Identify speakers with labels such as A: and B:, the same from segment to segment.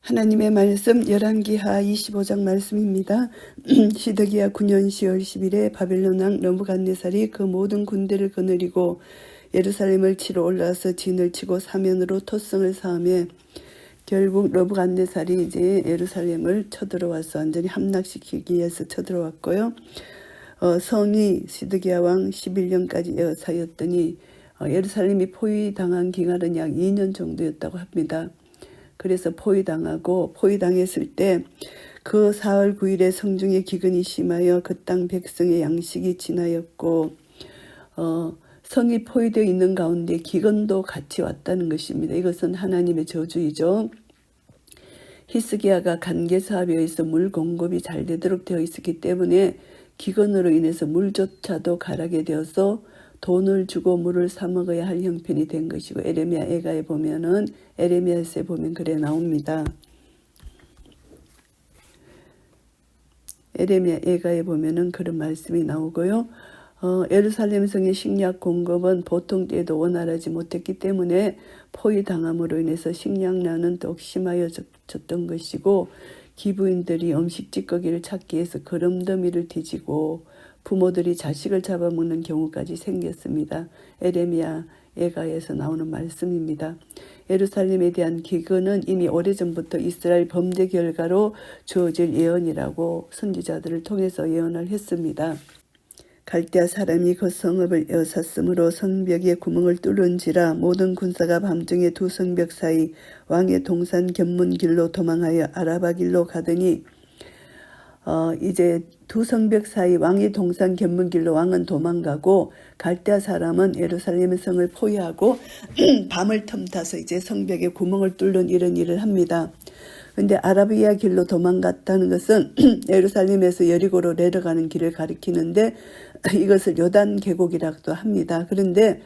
A: 하나님의 말씀 열왕기하 25장 말씀입니다. 시드기야 9년 10월 10일에 바벨론 왕 느부갓네살이 그 모든 군대를 거느리고 예루살렘을 치러 올라와서 진을 치고 사면으로 토성을 쌓으며 결국 느부갓네살이 이제 예루살렘을 쳐들어와서 완전히 함락시키기 위해서 쳐들어왔고요. 성이 시드기야 왕 11년까지 에워싸였더니 예루살렘이 포위당한 기간은 약 2년 정도였다고 합니다. 그래서 포위당했을 때 그 4월 9일에 성중에 기근이 심하여 그 땅 백성의 양식이 지나였고 성이 포위되어 있는 가운데 기근도 같이 왔다는 것입니다. 이것은 하나님의 저주이죠. 히스기야가 간계 사업에 의해서 물 공급이 잘 되도록 되어 있었기 때문에 기근으로 인해서 물조차도 가라게 되어서 돈을 주고 물을 사 먹어야 할 형편이 된 것이고 에레미야서에 보면 그래 나옵니다. 에레미야서에 보면은 그런 말씀이 나오고요. 예루살렘 성의 식량 공급은 보통 때에도 원활하지 못했기 때문에 포위당함으로 인해서 식량난은 더욱 심하여졌던 것이고 기부인들이 음식 찌꺼기를 찾기 위해서 거름더미를 뒤지고 부모들이 자식을 잡아먹는 경우까지 생겼습니다. 에레미야서에서 나오는 말씀입니다. 예루살렘에 대한 기근은 이미 오래전부터 이스라엘 범죄 결과로 주어질 예언이라고 선지자들을 통해서 예언을 했습니다. 갈대아 사람이 그 성읍을 에워쌌으므로 성벽에 구멍을 뚫은지라 모든 군사가 밤중에 두 성벽 사이 왕의 동산 견문길로 도망하여 아라바 길로 가더니 이제 두 성벽 사이 왕의 동산 견문길로 왕은 도망가고 갈대아 사람은 예루살렘 성을 포위하고 밤을 틈타서 이제 성벽에 구멍을 뚫는 이런 일을 합니다. 근데 아라비아 길로 도망갔다는 것은 예루살렘에서 여리고로 내려가는 길을 가리키는데 이것을 요단 계곡이라고도 합니다. 그런데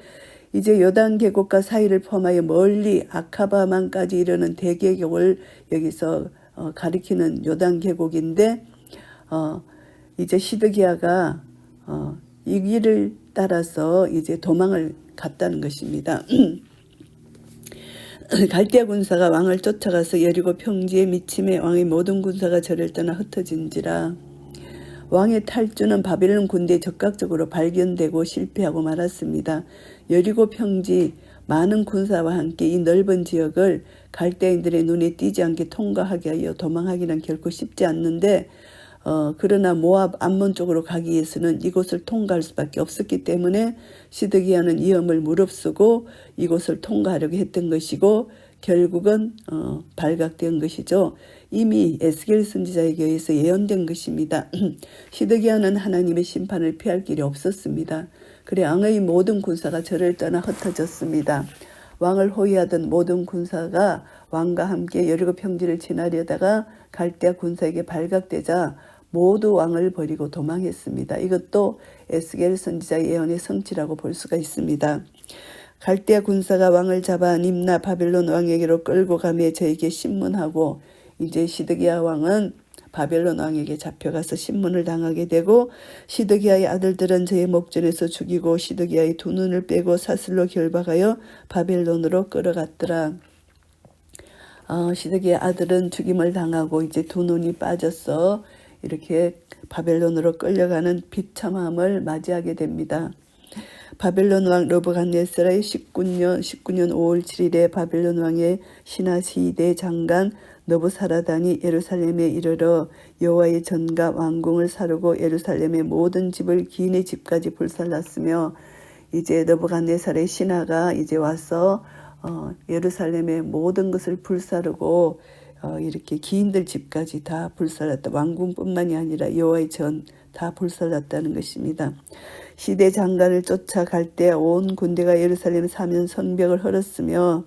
A: 이제 요단 계곡과 사이를 포함하여 멀리 아카바만까지 이르는 대계곡을 여기서 가리키는 요단 계곡인데 이제 시드기야가 이 길을 따라서 이제 도망을 갔다는 것입니다. 갈대아 군사가 왕을 쫓아가서 여리고 평지에 미침에 왕의 모든 군사가 저를 떠나 흩어진지라. 왕의 탈주는 바벨론 군대에 적극적으로 발견되고 실패하고 말았습니다. 여리고 평지 많은 군사와 함께 이 넓은 지역을 갈대인들의 눈에 띄지 않게 통과하게 하여 도망하기는 결코 쉽지 않는데 그러나 모압 암몬 쪽으로 가기 위해서는 이곳을 통과할 수밖에 없었기 때문에 시드기야는 위험을 무릅쓰고 이곳을 통과하려고 했던 것이고 결국은 발각된 것이죠. 이미 에스겔 선지자에게 의해서 예언된 것입니다. 시드기야는 하나님의 심판을 피할 길이 없었습니다. 그래 왕의 모든 군사가 저를 떠나 흩어졌습니다. 왕을 호위하던 모든 군사가 왕과 함께 여리고 평지를 지나려다가 갈대아 군사에게 발각되자 모두 왕을 버리고 도망했습니다. 이것도 에스겔 선지자 예언의 성취라고 볼 수가 있습니다. 갈대아 군사가 왕을 잡아 림나 바벨론 왕에게로 끌고 가며 저에게 신문하고 이제 시드기야 왕은 바벨론 왕에게 잡혀가서 신문을 당하게 되고 시드기야의 아들들은 저의 목전에서 죽이고 시드기야의 두 눈을 빼고 사슬로 결박하여 바벨론으로 끌어갔더라. 시드기야 아들은 죽임을 당하고 이제 두 눈이 빠져서 이렇게 바벨론으로 끌려가는 비참함을 맞이하게 됩니다. 바벨론 왕 느부갓네살의 19년 5월 7일에 바벨론 왕의 시나시대 장관 느부사라단이 예루살렘에 이르러 여호와의 전과 왕궁을 사르고 예루살렘의 모든 집을 기인의 집까지 불살랐으며 이제 느부갓네살의 신하가 이제 와서 예루살렘의 모든 것을 불사르고 이렇게 기인들 집까지 다 불살랐다. 왕궁뿐만이 아니라 여호와의 전 다 불살랐다는 것입니다. 시대 장관을 쫓아갈 때 온 군대가 예루살렘 사면 성벽을 헐었으며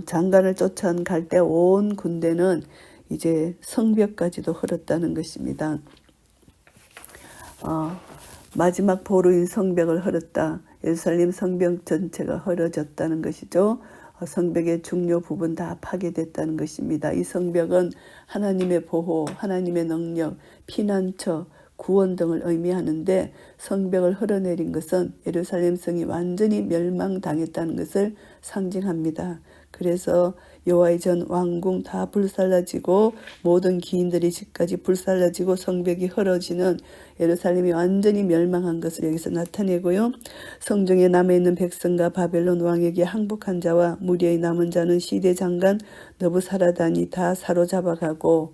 A: 장관을 쫓아갈 때 온 군대는 이제 성벽까지도 헐었다는 것입니다. 마지막 보루인 성벽을 헐었다. 예루살렘 성벽 전체가 헐어졌다는 것이죠. 성벽의 중요 부분 다 파괴됐다는 것입니다. 이 성벽은 하나님의 보호, 하나님의 능력, 피난처, 구원 등을 의미하는데 성벽을 흘러내린 것은 예루살렘 성이 완전히 멸망당했다는 것을 상징합니다. 그래서 여호와의 전 왕궁 다 불살라지고 모든 기인들이 집까지 불살라지고 성벽이 헐어지는 예루살렘이 완전히 멸망한 것을 여기서 나타내고요. 성중에 남아있는 백성과 바벨론 왕에게 항복한 자와 무리의 남은 자는 시대 장관 느부사라단이 다 사로잡아가고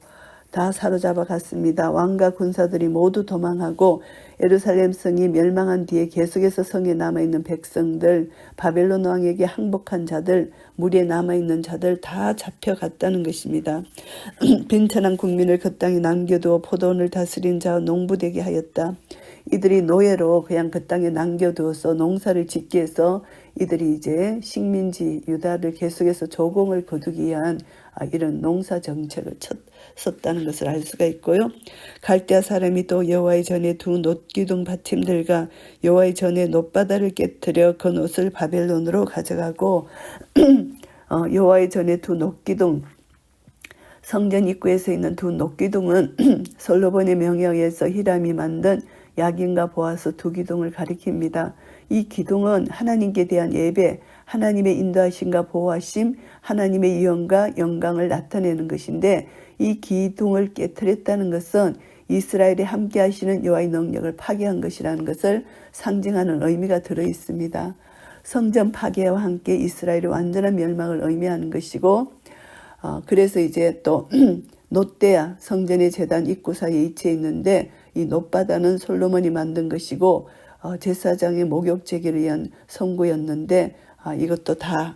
A: 다 사로잡아갔습니다. 왕과 군사들이 모두 도망하고 예루살렘 성이 멸망한 뒤에 계속해서 성에 남아있는 백성들, 바벨론 왕에게 항복한 자들, 무리에 남아있는 자들 다 잡혀갔다는 것입니다. 빈천한 국민을 그 땅에 남겨두어 포도원을 다스린 자와 농부되게 하였다. 이들이 노예로 그냥 그 땅에 남겨두어서 농사를 짓게 해서 이들이 이제 식민지 유다를 계속해서 조공을 거두기 위한 이런 농사 정책을 썼다는 것을 알 수가 있고요. 갈대아 사람이 또 여호와의 전에 두 놋기둥 받침들과 여호와의 전에 놋바다를 깨뜨려 그 놋을 바벨론으로 가져가고 여호와의 전에 두 놋기둥 성전 입구에서 있는 두 놋기둥은 솔로몬의 명에 의해서 히람이 만든 야긴과 보아스 두 기둥을 가리킵니다. 이 기둥은 하나님께 대한 예배, 하나님의 인도하심과 보호하심, 하나님의 유언과 영광을 나타내는 것인데 이 기둥을 깨뜨렸다는 것은 이스라엘에 함께 하시는 여호와의 능력을 파괴한 것이라는 것을 상징하는 의미가 들어있습니다. 성전 파괴와 함께 이스라엘의 완전한 멸망을 의미하는 것이고 그래서 이제 또 놋대야 성전의 제단 입구 사이에 위치해 있는데 이 놋바다는 솔로몬이 만든 것이고 제사장의 목욕 제기를 위한 성구였는데 이것도 다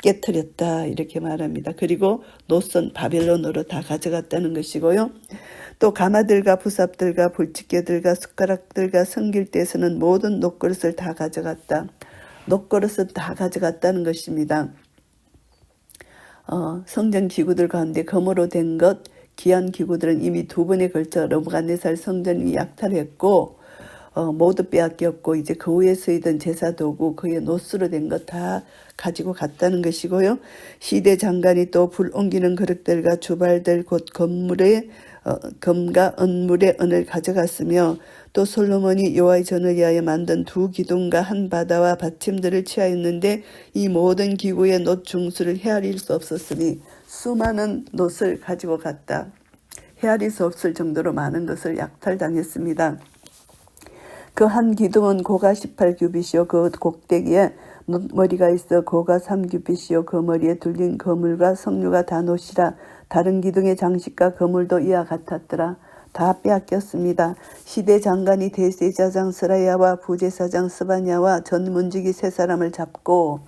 A: 깨뜨렸다 이렇게 말합니다. 그리고 놋은 바벨론으로 다 가져갔다는 것이고요. 또 가마들과 부삽들과 불집게들과 숟가락들과 성길대에서는 모든 놋그릇을 다 가져갔다. 놋그릇은 다 가져갔다는 것입니다. 성전 기구들 가운데 금으로 된 것, 귀한 기구들은 이미 두 번에 걸쳐 느부갓네살 성전이 약탈했고 모두 빼앗겼고 이제 그 위에 쓰이던 제사 도구 그의 놋으로 된 것 다 가지고 갔다는 것이고요. 시대 장관이 또 불 옮기는 그릇들과 주발들 곧 금물의 금과 은물의 은을 가져갔으며 또 솔로몬이 여호와의 전을 위하여 만든 두 기둥과 한 바다와 받침들을 취하였는데 이 모든 기구의 놋 중수를 헤아릴 수 없었으니 수많은 놋을 가지고 갔다. 헤아릴 수 없을 정도로 많은 것을 약탈당했습니다. 그 한 기둥은 고가 18규빗이요 그 곡대기에 놋머리가 있어 고가 3규빗이요 그 머리에 둘린 거물과 석류가 다 놋이라 다른 기둥의 장식과 거물도 이와 같았더라. 다 빼앗겼습니다. 시대 장관이 대제사장 스라야와 부제사장 스바냐와 전문직이 세 사람을 잡고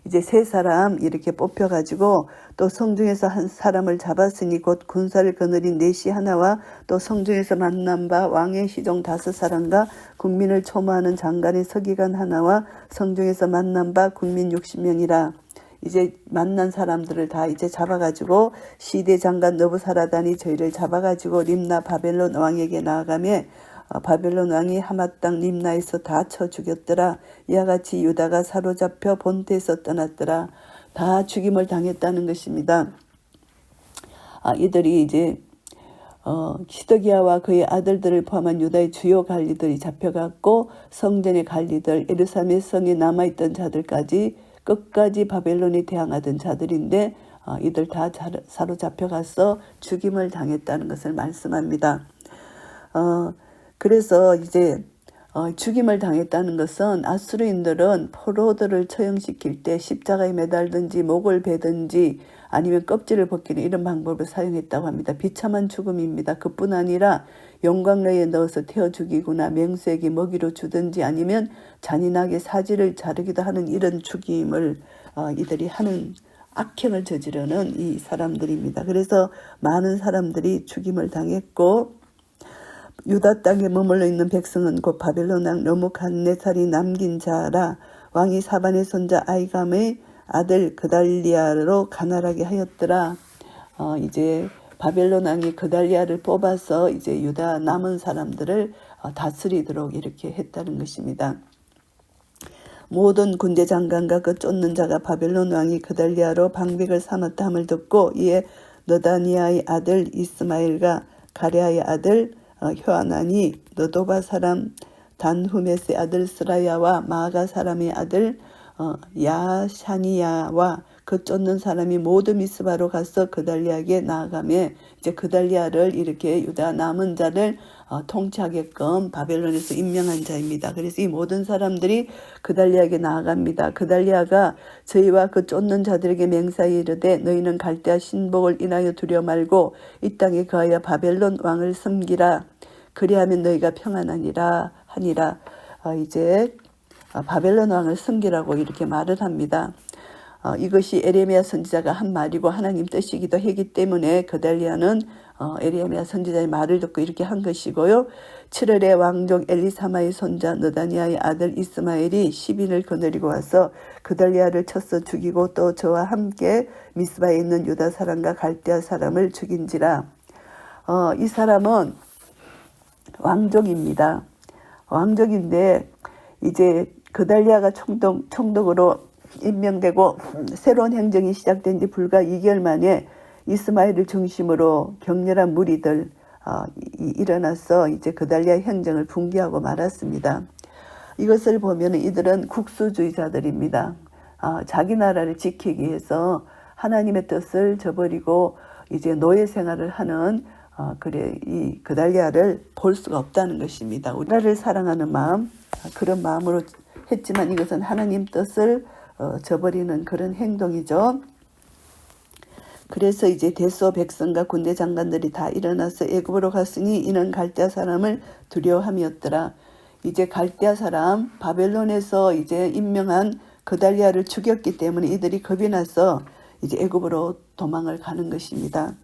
A: 이제 세 사람 이렇게 뽑혀가지고 또 성중에서 한 사람을 잡았으니 곧 군사를 거느린 넷이 하나와 또 성중에서 만난 바 왕의 시종 5사람과 국민을 초모하는 장관의 서기관 하나와 성중에서 만난 바 국민 60명이라. 이제 만난 사람들을 다 이제 잡아가지고 시대 장관 느부사라단이 저희를 잡아가지고 림나 바벨론 왕에게 나아가며 바벨론 왕이 하맛 땅 림나에서 다 쳐 죽였더라. 이와 같이 유다가 사로잡혀 본토에서 떠났더라. 다 죽임을 당했다는 것입니다. 이들이 이제 시드기야와 그의 아들들을 포함한 유다의 주요 관리들이 잡혀갔고 성전의 관리들 예루살렘 성에 남아있던 자들까지 끝까지 바벨론에 대항하던 자들인데 이들 다 사로잡혀가서 죽임을 당했다는 것을 말씀합니다. 그래서 이제 죽임을 당했다는 것은 아수르인들은 포로들을 처형시킬 때 십자가에 매달든지 목을 베든지 아니면 껍질을 벗기는 이런 방법을 사용했다고 합니다. 비참한 죽음입니다. 그뿐 아니라 용광로에 넣어서 태워 죽이거나 맹수에게 먹이로 주든지 아니면 잔인하게 사지를 자르기도 하는 이런 죽임을 이들이 하는 악행을 저지르는 이 사람들입니다. 그래서 많은 사람들이 죽임을 당했고 유다 땅에 머물러 있는 백성은 곧 바벨론 왕 느부갓네살이 남긴 자라. 왕이 사반의 손자 아이감의 아들 그달리아로 가난하게 하였더라. 이제 바벨론 왕이 그달리아를 뽑아서 이제 유다 남은 사람들을 다스리도록 이렇게 했다는 것입니다. 모든 군대 장관과 그 쫓는 자가 바벨론 왕이 그달리아로 방백을 삼았다 함을 듣고 이에 너다니아의 아들 이스마엘과 가랴의 아들 효하나니 너도바 사람 단후메스의 아들 스라야와 마아가 사람의 아들 야샤니야와 그 쫓는 사람이 모두 미스바로 가서 그달리아에게 나아가며 이제 그달리아를 이렇게 유다 남은 자를 통치하게끔 바벨론에서 임명한 자입니다. 그래서 이 모든 사람들이 그달리아에게 나아갑니다. 그달리아가 저희와 그 쫓는 자들에게 맹세하여 이르되 너희는 갈대아 신복을 인하여 두려워 말고 이 땅에 거하여 바벨론 왕을 섬기라. 그리하면 너희가 평안하니라 하니라. 이제 바벨론 왕을 섬기라고 이렇게 말을 합니다. 이것이 에레미야 선지자가 한 말이고 하나님 뜻이기도 하기 때문에 그달리아는 에레미야 선지자의 말을 듣고 이렇게 한 것이고요. 7월에 왕족 엘리사마의 손자 느다니아의 아들 이스마엘이 10인을 거느리고 와서 그달리아를 쳐서 죽이고 또 저와 함께 미스바에 있는 유다 사람과 갈대아 사람을 죽인지라. 이 사람은 왕족입니다. 왕족인데 이제 그달리아가 총독으로 임명되고 새로운 행정이 시작된 지 불과 2개월 만에 이스마엘을 중심으로 격렬한 무리들 일어나서 이제 그달리아 행정을 붕괴하고 말았습니다. 이것을 보면 이들은 국수주의자들입니다. 자기 나라를 지키기 위해서 하나님의 뜻을 저버리고 이제 노예 생활을 하는 이 그달리아를 볼 수가 없다는 것입니다. 우리나라를 사랑하는 마음, 그런 마음으로 했지만 이것은 하나님 뜻을 저버리는 그런 행동이죠. 그래서 이제 대소 백성과 군대 장관들이 다 일어나서 애굽으로 갔으니 이는 갈대아 사람을 두려워함이었더라. 이제 갈대아 사람 바벨론에서 이제 임명한 그달리아를 죽였기 때문에 이들이 겁이 나서 이제 애굽으로 도망을 가는 것입니다.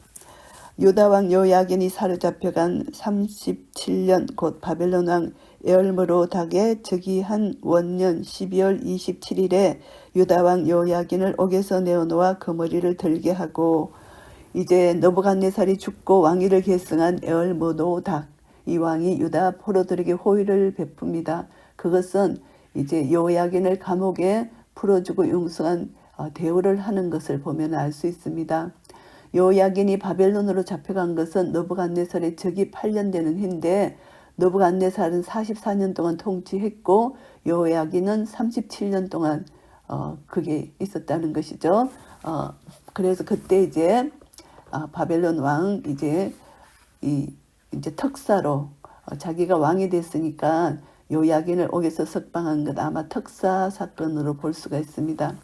A: 유다 왕 여호야긴이 사로잡혀간 37년 곧 바벨론 왕 에얼므로닥의 즉위한 원년 12월 27일에 유다 왕 여호야긴을 옥에서 내어놓아 그 머리를 들게 하고 이제 느부갓네살이 죽고 왕위를 계승한 에얼므로닥 이 왕이 유다 포로들에게 호의를 베풉니다. 그것은 이제 여호야긴을 감옥에 풀어주고 융성한 대우를 하는 것을 보면 알 수 있습니다. 여호야긴이 바벨론으로 잡혀간 것은 느부갓네살의 즉위 8년 되는 해인데 느부갓네살은 44년 동안 통치했고 여호야긴은 37년 동안 그게 있었다는 것이죠. 그래서 그때 이제 바벨론 왕 이제 특사로 자기가 왕이 됐으니까 여호야긴을 옥에서 석방한 것 아마 특사 사건으로 볼 수가 있습니다.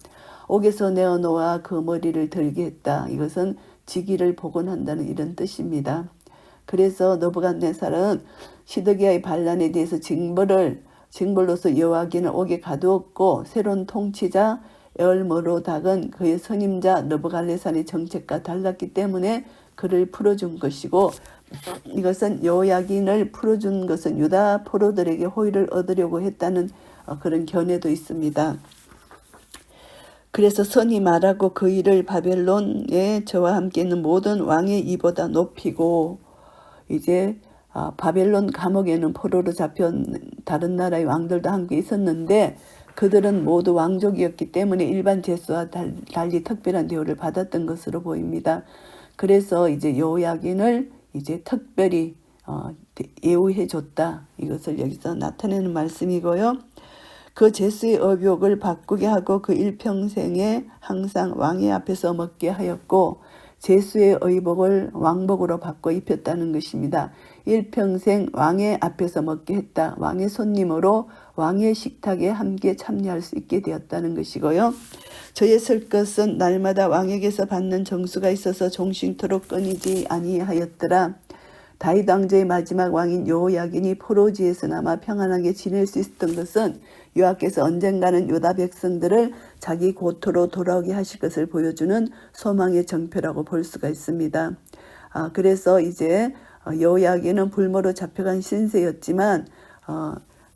A: 옥에서 내어놓아 그 머리를 들게 했다. 이것은 직위를 복원한다는 이런 뜻입니다. 그래서 느부갓네살은 시드기야의 반란에 대해서 징벌로서 여호야긴을 옥에 가두었고 새로운 통치자 에얼므로닥은 그의 선임자 느부갓네살의 정책과 달랐기 때문에 그를 풀어준 것이고 이것은 여호야긴을 풀어준 것은 유다 포로들에게 호의를 얻으려고 했다는 그런 견해도 있습니다. 그래서 선이 말하고 그 일을 바벨론에 저와 함께 있는 모든 왕의 이보다 높이고 이제 바벨론 감옥에는 포로로 잡힌 다른 나라의 왕들도 함께 있었는데 그들은 모두 왕족이었기 때문에 일반 죄수와 달리 특별한 대우를 받았던 것으로 보입니다. 그래서 이제 여호야긴을 이제 특별히 예우해 줬다. 이것을 여기서 나타내는 말씀이고요. 그 죄수의 의복을 바꾸게 하고 그 일평생에 항상 왕의 앞에서 먹게 하였고 죄수의 의복을 왕복으로 바꿔 입혔다는 것입니다. 일평생 왕의 앞에서 먹게 했다. 왕의 손님으로 왕의 식탁에 함께 참여할 수 있게 되었다는 것이고요. 저의 쓸 것은 날마다 왕에게서 받는 정수가 있어서 종신토록 끊이지 아니하였더라. 다윗 왕조의 마지막 왕인 여호야긴이 포로지에서나마 평안하게 지낼 수 있었던 것은 여호와께서 언젠가는 유다 백성들을 자기 고토로 돌아오게 하실 것을 보여주는 소망의 정표라고 볼 수가 있습니다. 그래서 이제 여호야긴은 불모로 잡혀간 신세였지만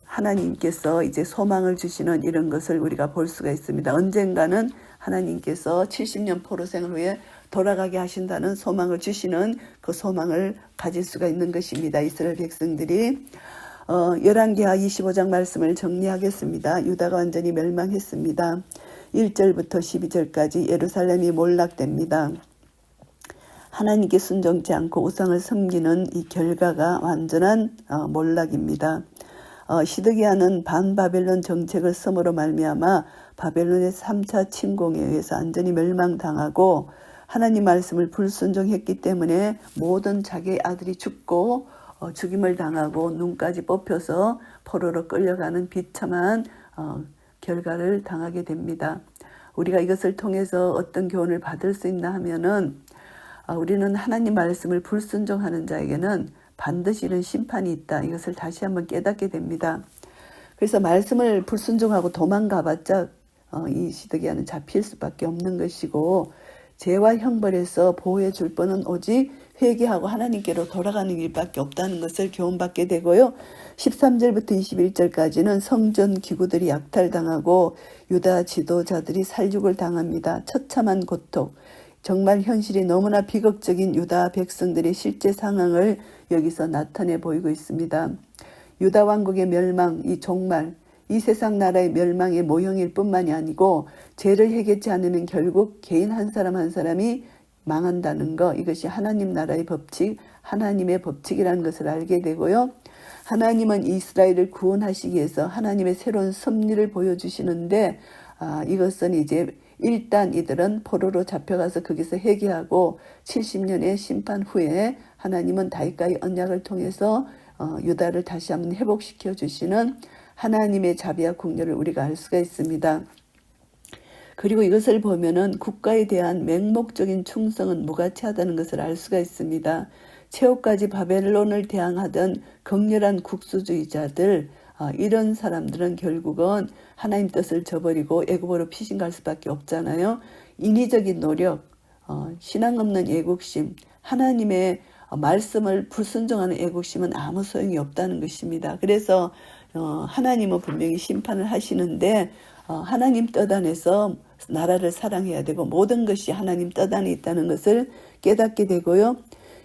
A: 하나님께서 이제 소망을 주시는 이런 것을 우리가 볼 수가 있습니다. 언젠가는 하나님께서 70년 포로 생활 후에 돌아가게 하신다는 소망을 주시는 그 소망을 가질 수가 있는 것입니다. 이스라엘 백성들이 열왕기하 25장 말씀을 정리하겠습니다. 유다가 완전히 멸망했습니다. 1절부터 12절까지 예루살렘이 몰락됩니다. 하나님께 순종치 않고 우상을 섬기는 이 결과가 완전한 몰락입니다. 시드기야는 반바벨론 정책을 섬으로 말미암아 바벨론의 3차 침공에 의해서 완전히 멸망당하고 하나님 말씀을 불순종했기 때문에 모든 자기의 아들이 죽고 죽임을 당하고 눈까지 뽑혀서 포로로 끌려가는 비참한 결과를 당하게 됩니다. 우리가 이것을 통해서 어떤 교훈을 받을 수 있나 하면은 우리는 하나님 말씀을 불순종하는 자에게는 반드시 이런 심판이 있다. 이것을 다시 한번 깨닫게 됩니다. 그래서 말씀을 불순종하고 도망가봤자 이 시드기야는 잡힐 수밖에 없는 것이고 죄와 형벌에서 보호해 줄 분은 오직 회개하고 하나님께로 돌아가는 일밖에 없다는 것을 교훈받게 되고요. 13절부터 21절까지는 성전 기구들이 약탈당하고 유다 지도자들이 살육을 당합니다. 처참한 고통, 정말 현실이 너무나 비극적인 유다 백성들의 실제 상황을 여기서 나타내 보이고 있습니다. 유다 왕국의 멸망, 이 종말, 이 세상 나라의 멸망의 모형일 뿐만이 아니고 죄를 해결치 않으면 결국 개인 한 사람 한 사람이 망한다는 것, 이것이 하나님 나라의 법칙, 하나님의 법칙이라는 것을 알게 되고요. 하나님은 이스라엘을 구원하시기 위해서 하나님의 새로운 섭리를 보여주시는데 이것은 이제 일단 이들은 포로로 잡혀가서 거기서 회개하고 70년의 심판 후에 하나님은 다윗과의 언약을 통해서 유다를 다시 한번 회복시켜 주시는 하나님의 자비와 긍휼을 우리가 알 수가 있습니다. 그리고 이것을 보면은 국가에 대한 맹목적인 충성은 무가치하다는 것을 알 수가 있습니다. 최후까지 바벨론을 대항하던 극렬한 국수주의자들, 이런 사람들은 결국은 하나님 뜻을 저버리고 애굽으로 피신갈 수밖에 없잖아요. 인위적인 노력, 신앙 없는 애국심, 하나님의 말씀을 불순종하는 애국심은 아무 소용이 없다는 것입니다. 그래서 하나님은 분명히 심판을 하시는데 하나님 뜻 안에서 나라를 사랑해야 되고 모든 것이 하나님 뜻 안에 있다는 것을 깨닫게 되고요.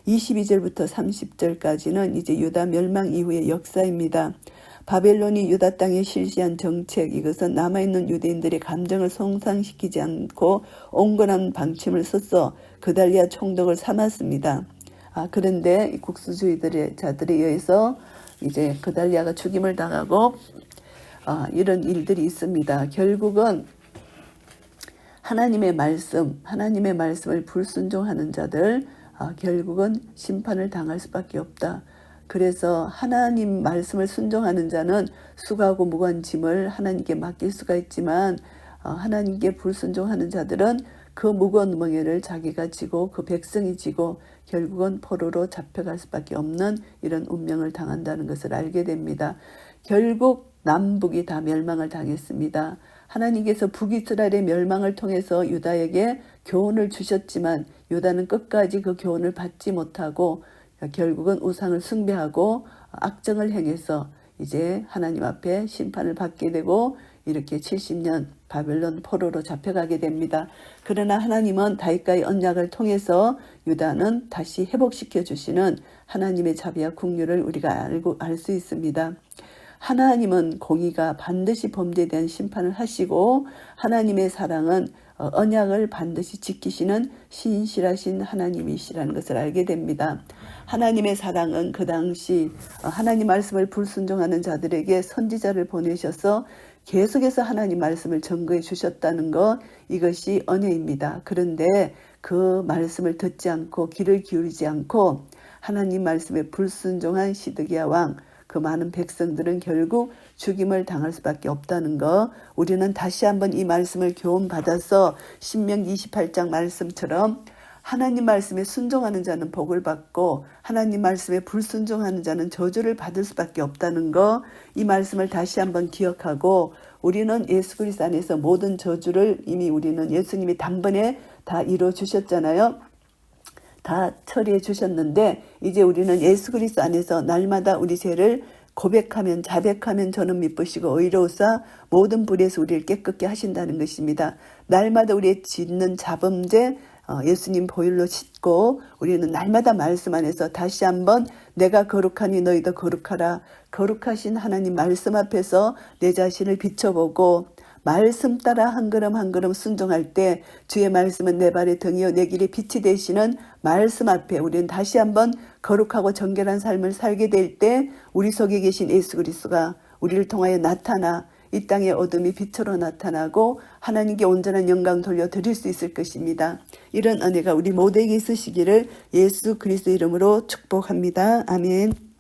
A: 22절부터 30절까지는 이제 유다 멸망 이후의 역사입니다. 바벨론이 유다 땅에 실시한 정책, 이것은 남아있는 유대인들의 감정을 손상시키지 않고 온건한 방침을 써서 그달리아 총독을 삼았습니다. 그런데 국수주의들의 자들에 의해서 이제 그달리아가 죽임을 당하고 이런 일들이 있습니다. 결국은 하나님의 말씀을 불순종하는 자들 결국은 심판을 당할 수밖에 없다. 그래서 하나님 말씀을 순종하는 자는 수고하고 무거운 짐을 하나님께 맡길 수가 있지만 하나님께 불순종하는 자들은 그 무거운 멍에를 자기가 지고 그 백성이 지고 결국은 포로로 잡혀갈 수밖에 없는 이런 운명을 당한다는 것을 알게 됩니다. 결국 남북이 다 멸망을 당했습니다. 하나님께서 북이스라엘의 멸망을 통해서 유다에게 교훈을 주셨지만 유다는 끝까지 그 교훈을 받지 못하고 결국은 우상을 숭배하고 악정을 행해서 이제 하나님 앞에 심판을 받게 되고 이렇게 70년 바벨론 포로로 잡혀가게 됩니다. 그러나 하나님은 다윗과의 언약을 통해서 유다는 다시 회복시켜 주시는 하나님의 자비와 긍휼을 우리가 알 수 있습니다. 하나님은 공의가 반드시 범죄에 대한 심판을 하시고 하나님의 사랑은 언약을 반드시 지키시는 신실하신 하나님이시라는 것을 알게 됩니다. 하나님의 사랑은 그 당시 하나님 말씀을 불순종하는 자들에게 선지자를 보내셔서 계속해서 하나님 말씀을 증거해 주셨다는 것, 이것이 은혜입니다. 그런데 그 말씀을 듣지 않고 귀를 기울이지 않고 하나님 말씀에 불순종한 시드기야 왕, 그 많은 백성들은 결국 죽임을 당할 수밖에 없다는 것, 우리는 다시 한번 이 말씀을 교훈받아서 신명기 28장 말씀처럼 하나님 말씀에 순종하는 자는 복을 받고 하나님 말씀에 불순종하는 자는 저주를 받을 수밖에 없다는 것, 이 말씀을 다시 한번 기억하고 우리는 예수 그리스도 안에서 모든 저주를 이미 우리는 예수님이 단번에 다 이루어 주셨잖아요. 다 처리해 주셨는데 이제 우리는 예수 그리스도 안에서 날마다 우리 죄를 고백하면 자백하면 저는 미쁘시고 의로우사 모든 불의에서 우리를 깨끗게 하신다는 것입니다. 날마다 우리의 짓는 자범죄 예수님 보혈로 씻고 우리는 날마다 말씀 안에서 다시 한번 내가 거룩하니 너희도 거룩하라. 거룩하신 하나님 말씀 앞에서 내 자신을 비춰보고 말씀 따라 한 걸음 한 걸음 순종할 때 주의 말씀은 내 발의 등이요 내 길의 빛이 되시는 말씀 앞에 우리는 다시 한번 거룩하고 정결한 삶을 살게 될 때 우리 속에 계신 예수 그리스도가 우리를 통하여 나타나 이 땅의 어둠이 빛으로 나타나고 하나님께 온전한 영광 돌려드릴 수 있을 것입니다. 이런 은혜가 우리 모두에게 있으시기를 예수 그리스도 이름으로 축복합니다. 아멘.